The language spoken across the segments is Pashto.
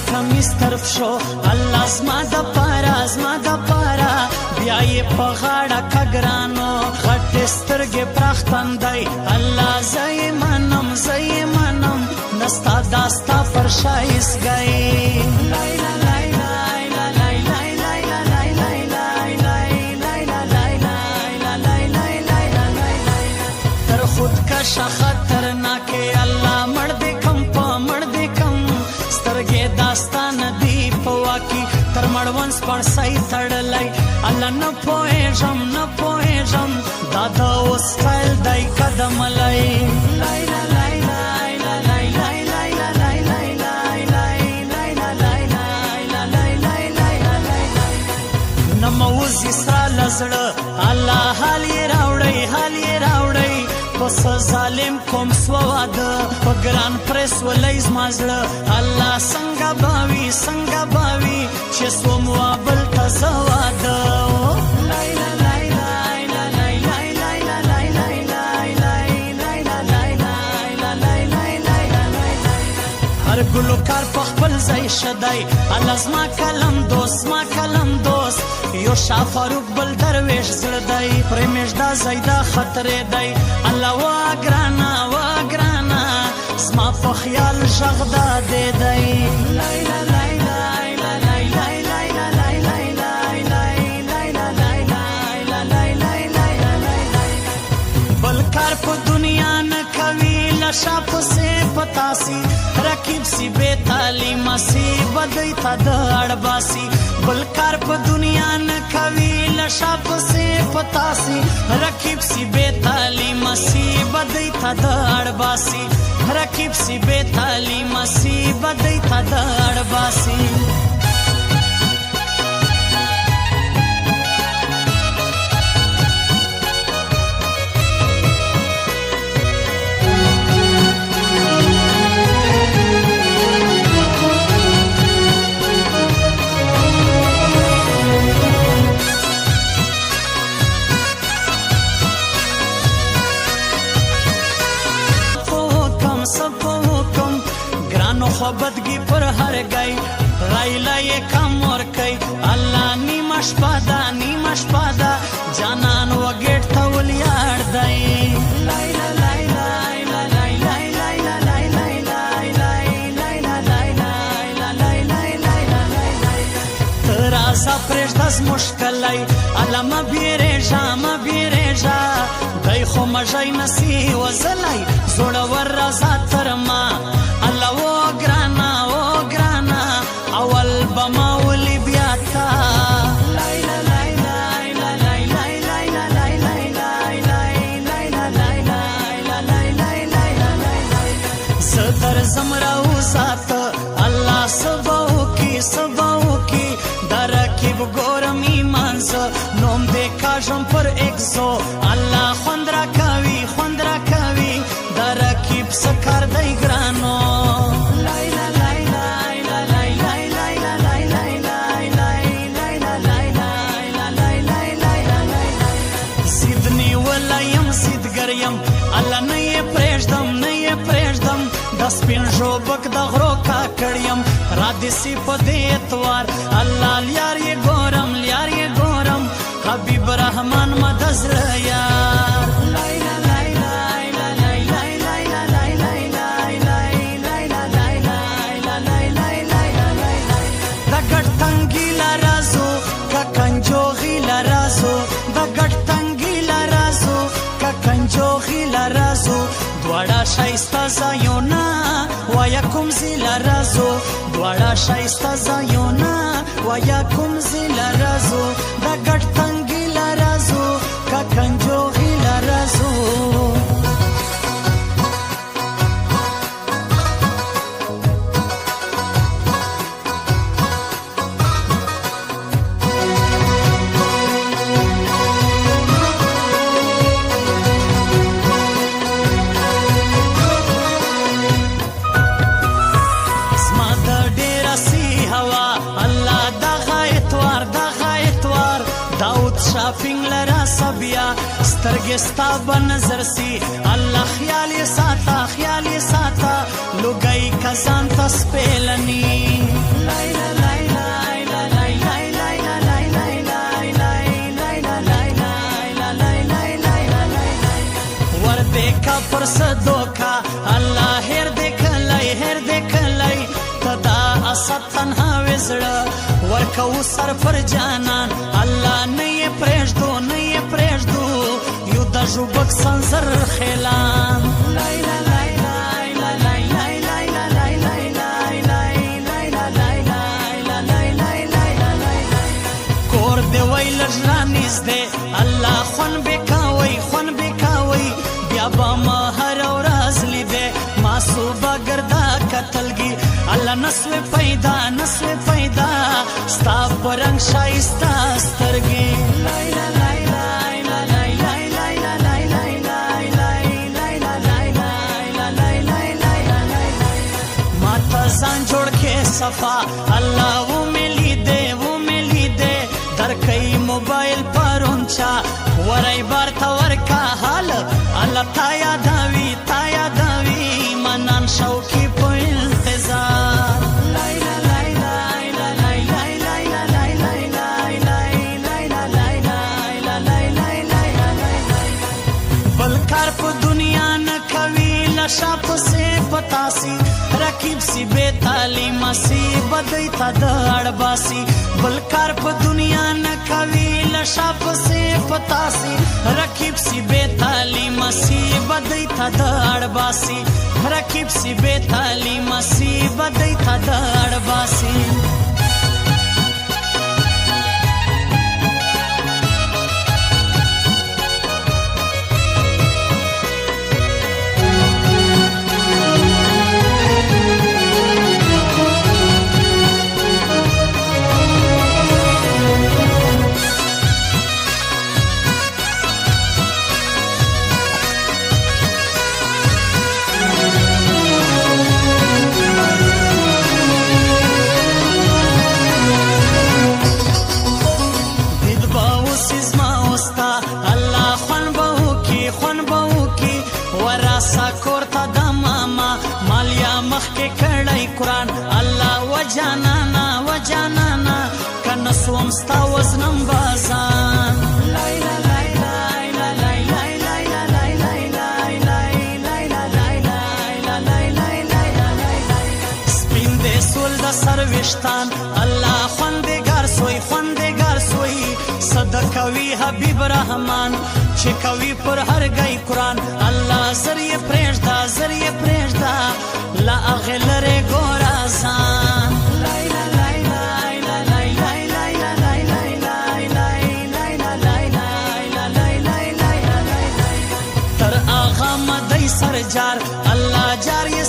کمیس طرف شو الله زما د پاره زما د پاره بیا یې په غاړه کګرانو غټې سترګې پراخ تندی الله زه یې منم زه یې منم نستا داستا پر شایستګۍ خودکشه خطرناکې الله مړ دې کم په مړ دې کم سترګې داستان دی په واکي تر مړوند سپړسۍ تړلی الله نه پوهېږم نه پوهېږم دا د اوس سټایل دی قدملی نه موزي سره له زړه الله حال یې راوړی حال یې راوړی پس ظالم کوم سوه واده په ګران پرېس ولی زما زړه الله څنګه باوي څنګه باوي چې سوم وا بل ته زه واده هر ګلوکار په خپل ځای شدی الله زما کلم دوست زما کلم دوست یو شاه فاروق بل درویش زړه دی پرېمېش دا ځای دا خطرې دی الله وا ګرانه وا ګرانه زما په خیال غږ دا دی دی بل کار په دنیا نه کوي لشا پسې پتاسي رقیب سی بے تعلیمه سی بدی تا د اړباسي بل کار په دنیا نه کوي لشا پسې پتاسي رقیب سی بے تعلیمه سی بدی تا د اړباسي رقیب سی بے تعلیمه سی بدی تا د اړباسي خو بدګي پر هر گئی غایلا یې کم ورکي الله نیمه شپه ده نیمه شپه ده جانان وګټ ته ولیاړ دی ته راسه پرېږده زموږ کلی الله مه بیرېږه مه بیرېږه دی خو مژی نسي وزلی زړور راځه تر ما الله و ګرانه و ګرانه اول به ما ولي بیا تا زه درځم راوساته الله سبا وکي سبا وکي دا رقیب ګورم ایمان زه نوم دې کاږم پر اکزو الله خوند راکوي خوند راکوي دا رقیب څه کار دی ګرانو الله نه یې پرېږدم نه یې پرېږدم د سپین ژوبک د غرو کاکړ یم را دې سي په دې اتوار الله لیار یې ګورم لیار یې ګورم حبیب رحمان مد زړه یار د ګډ تنګي له رازو که کنجوغي له رازو د ګډ تنګي له رازو که کنجوغي له رازو دواړه ښایسته ځایونه وایه کوم ځي له رازو دواړه ښایسته ځایونه وایه کوم ځي له رازو د ګډ تنګي له رازو که کنجوغي له رازو شاپینګ لرا سبیا سترګې ستا به نظر سي الله خیال یې ساته خیال یې ساته لوګی کزان ته سپېلني देखा परसदो का अल्लाह हेर देखलाई तदा असद तन्हा विजड़ा वर्कऊ सर पर जानान अल्लाह नहीं प्रेज दो युद्ध जुबक संसर खेलान कोर देवई लजरानिस दे अल्लाह खन बेकावई बामा हर औराज लिदे मासूबा गर्दा कतलगी अल्लाह नस्ल पैदा स्ता परंग शाइस्ता स्तरगी माता जान जोड़ के सफा अल्लाह वो मिली दे दर कई मोबाइल पर ऊंचा वराई बार तवर का हाल अल्लाह ताया दावी मनन शौकी पे इंतजार बलकार को दुनिया न कवी लशाप से पतासी रकीब सी बेतालीमा सी बदई था दड़बासी बलकार को दुनिया न कवी लशाप से पतासी रकीब सी बेतालीमा सी बदई था दड़बासी रकीब सी बेतालीमा सी बदई था दड़बासी कुरान अल्लाह वजानाना कनसुम स्ता वजनम बाजान स्पिन दे सुल द सर्विस्तान अल्लाह खंदेगार सोई सदकवी हबीब रहमान चिकवी पर हर गई कुरान अल्लाह जरिए प्रेजदा ला अगलरे गोराजान तर आगा मदई सरजार अल्लाह जारी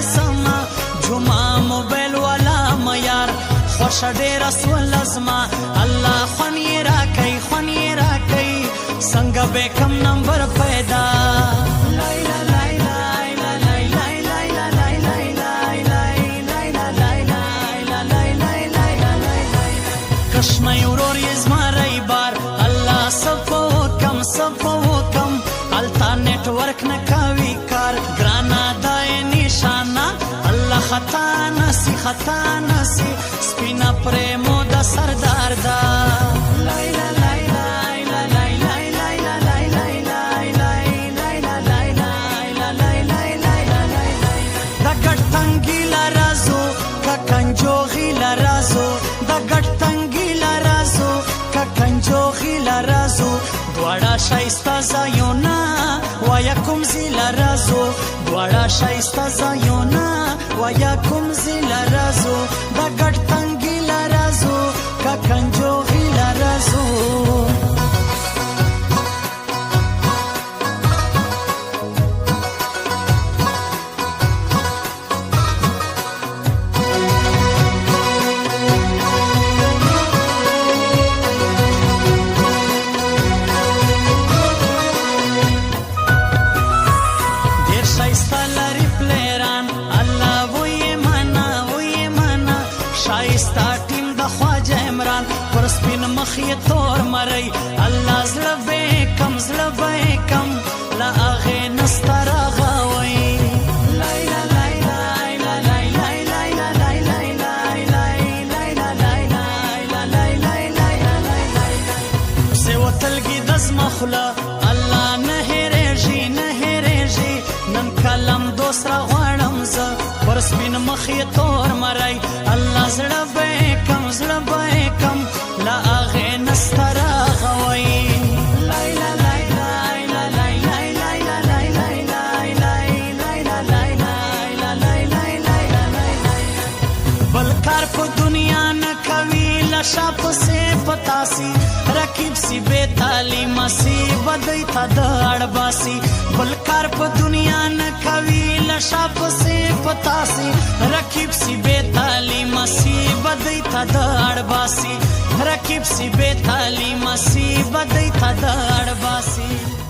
समा जुमा मोबाइल वाला मयार खुश दे रसूल अजमा अल्लाह खनिए राकई संग बेकम नंबर पैदा कश्मई उरोर यजमा रई बार अल्लाह सबको कम अल्ता नेटवर्क न कावी कार ग्राना दाए निशाना अल्लाह खता नसी स्पिना प्रेमो दा सरदार दा द्वाड़ा शाइस्ता जायोना वयाकुम जिला राजो द्वाड़ा शाइस्ता जायोना वयाकुम जिला राजो दा गटतंगीला राजो का कंजो हिला राजो مخي تور مري الله زلبي كم لا اغي نسترغوي لا لا لا لا لا لا لا لا لا لا خلا الله نه هېرېږي نه هېرېږي نن کلم دوست را غواړم زه پر سپین مخ یې تور مری الله زړه به یې کم زړه به یې کم له هغې نه سته راغوی بل کار په دنیا نه کوي له شا پسې پتاسي رقیب سی بے تعلیمه سی بدی تا د اړباسي بل کار په دنیا نه کوي له شا پسې پتاسي رقیب سی بے تعلیمه سی بدی تا د اړباسي رقیب سی بے تعلیمه سی بدی تا د اړباسي